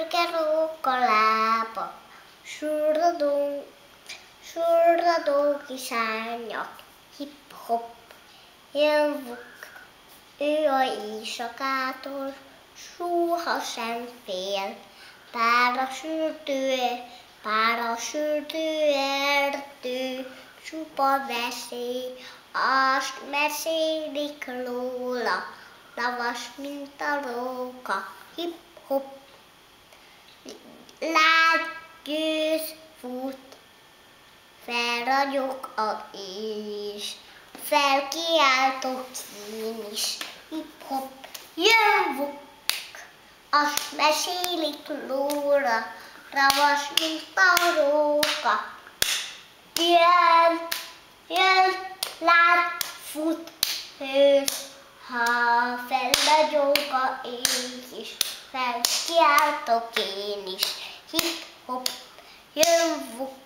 sürke ruukkoläpä, surra kisänjak, hip hop, jövuk, yö iso kätur, suuhasen fel, parachute ertyy, supa vesi, astmersilik luula, lavas minta ruuka, hip hop, lätkyys fut, verrajuk a is, felkiáltó kínis, hip hop, jövuk, astmersilik luula, ravas minta ruuka, jön, lát, fut, hős, ha felragyog a ég is, felkiáltok én is, hip hop, jövök.